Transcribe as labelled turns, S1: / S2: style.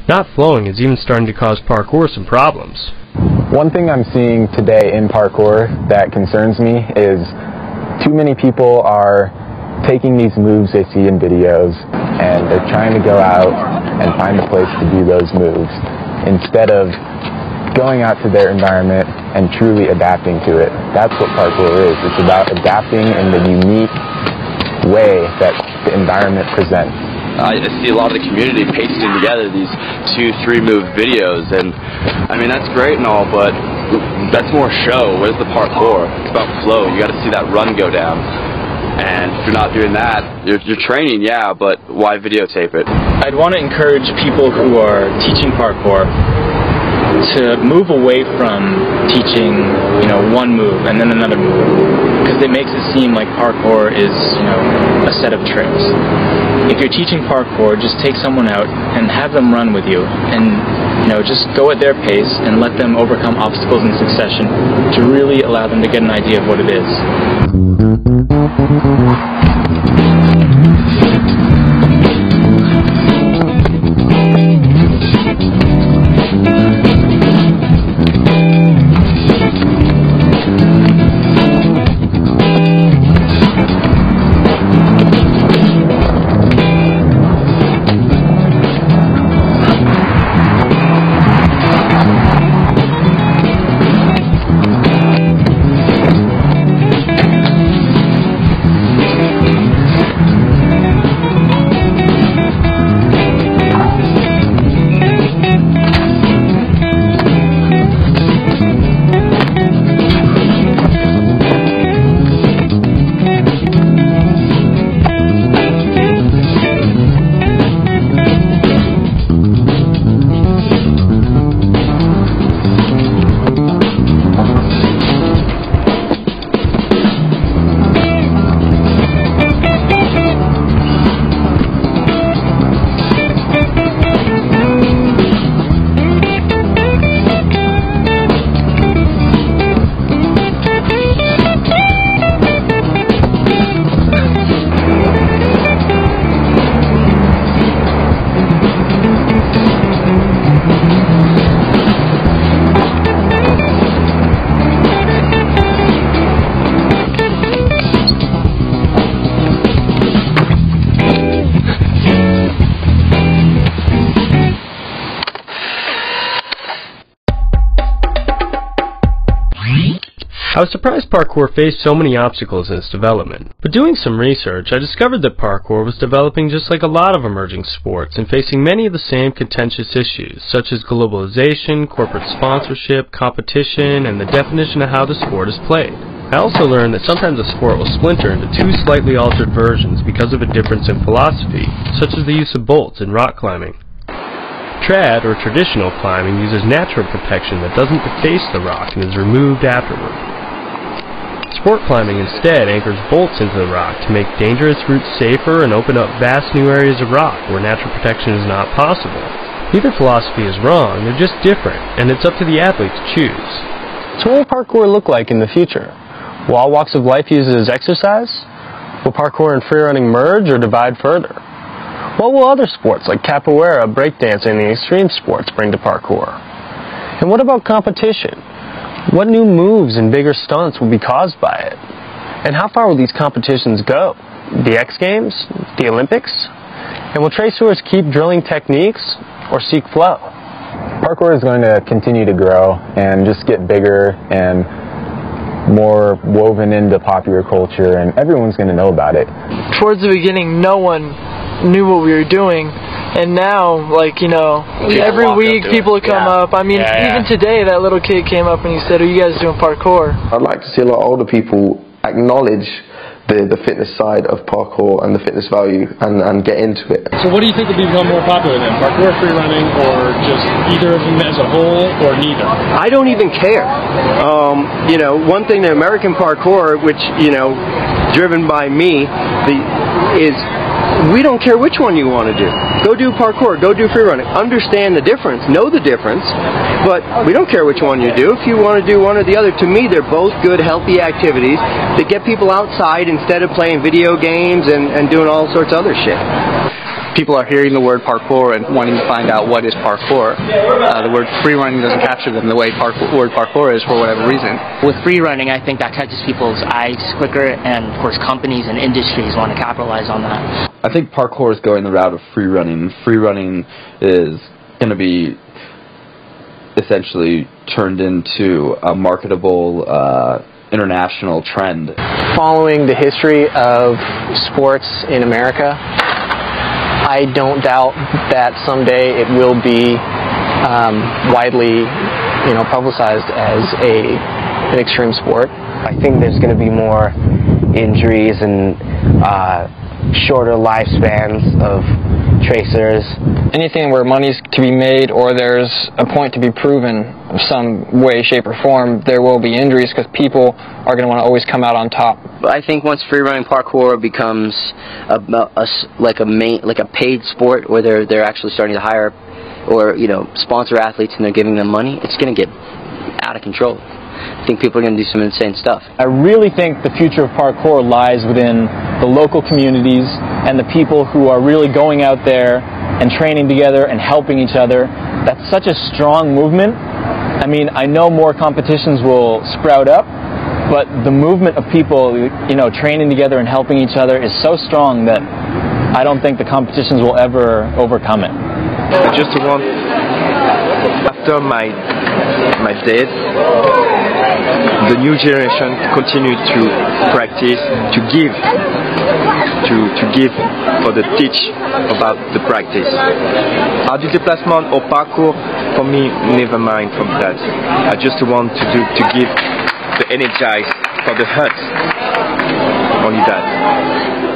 S1: Not flowing is even starting to cause parkour some problems.
S2: One thing I'm seeing today in parkour that concerns me is too many people are taking these moves they see in videos and they're trying to go out and find a place to do those moves instead of going out to their environment and truly adapting to it. That's what parkour is. It's about adapting in the unique way that the environment presents.
S3: I see a lot of the community pasting together these 2-3 move videos, and I mean that's great and all, but that's more show. Where's the parkour? It's about flow. You got to see that run go down, and if you're not doing that, you're training, yeah, but why videotape it?
S4: I'd want to encourage people who are teaching parkour to move away from teaching, one move and then another move, because it makes it seem like parkour is, a set of tricks. If you're teaching parkour, just take someone out and have them run with you, and just go at their pace and let them overcome obstacles in succession to really allow them to get an idea of what it is.
S1: I was surprised parkour faced so many obstacles in its development, but doing some research, I discovered that parkour was developing just like a lot of emerging sports and facing many of the same contentious issues, such as globalization, corporate sponsorship, competition, and the definition of how the sport is played. I also learned that sometimes a sport will splinter into two slightly altered versions because of a difference in philosophy, such as the use of bolts in rock climbing. Trad, or traditional climbing, uses natural protection that doesn't deface the rock and is removed afterward. Sport climbing instead anchors bolts into the rock to make dangerous routes safer and open up vast new areas of rock where natural protection is not possible. Neither philosophy is wrong, they're just different, and it's up to the athlete to choose.
S5: So what will parkour look like in the future? Will all walks of life use it as exercise? Will parkour and freerunning merge or divide further? What will other sports like capoeira, breakdancing, and extreme sports bring to parkour? And what about competition? What new moves and bigger stunts will be caused by it? And how far will these competitions go? The X Games? The Olympics? And will tracers keep drilling techniques or seek flow?
S2: Parkour is going to continue to grow and just get bigger and more woven into popular culture, and everyone's going to know about it.
S6: Towards the beginning, no one knew what we were doing, and now, every week people come up. I mean, even today, that little kid came up and he said, "Are you guys doing parkour?"
S7: I'd like to see a lot of older people acknowledge the fitness side of parkour and the fitness value and get into it.
S8: So what do you think will become more popular then? Parkour, free running, or just either of them as a whole, or neither?
S9: I don't even care. One thing that American parkour, which, driven by me, is we don't care which one you want to do. Go do parkour, go do free running. Understand the difference, know the difference, but we don't care which one you do. If you want to do one or the other, to me they're both good, healthy activities that get people outside instead of playing video games and doing all sorts of other shit.
S10: people are hearing the word parkour and wanting to find out what is parkour. The word free running doesn't capture them the way word parkour is for whatever reason.
S11: With free running, I think that catches people's eyes quicker, and of course companies and industries want to capitalize on that.
S3: I think parkour is going the route of free running. Free running is going to be essentially turned into a marketable international trend.
S5: Following the history of sports in America, I don't doubt that someday it will be widely, publicized as an extreme sport.
S12: I think there's going to be more injuries and shorter lifespans of tracers.
S13: Anything where money's to be made or there's a point to be proven in some way, shape, or form, there will be injuries because people are going to want to always come out on top.
S12: But I think once freerunning parkour becomes like a paid sport where they're actually starting to hire or sponsor athletes and they're giving them money, it's going to get out of control. I think people are going to do some insane stuff.
S14: I really think the future of parkour lies within the local communities and the people who are really going out there and training together and helping each other. That's such a strong movement. I mean, I know more competitions will sprout up, but the movement of people, training together and helping each other is so strong that I don't think the competitions will ever overcome it.
S15: I just want, after my death, the new generation continue to practice, to give for the teach about the practice. Du déplacement or parkour, for me, never mind from that. I just want to give the energize for the heart. Only that.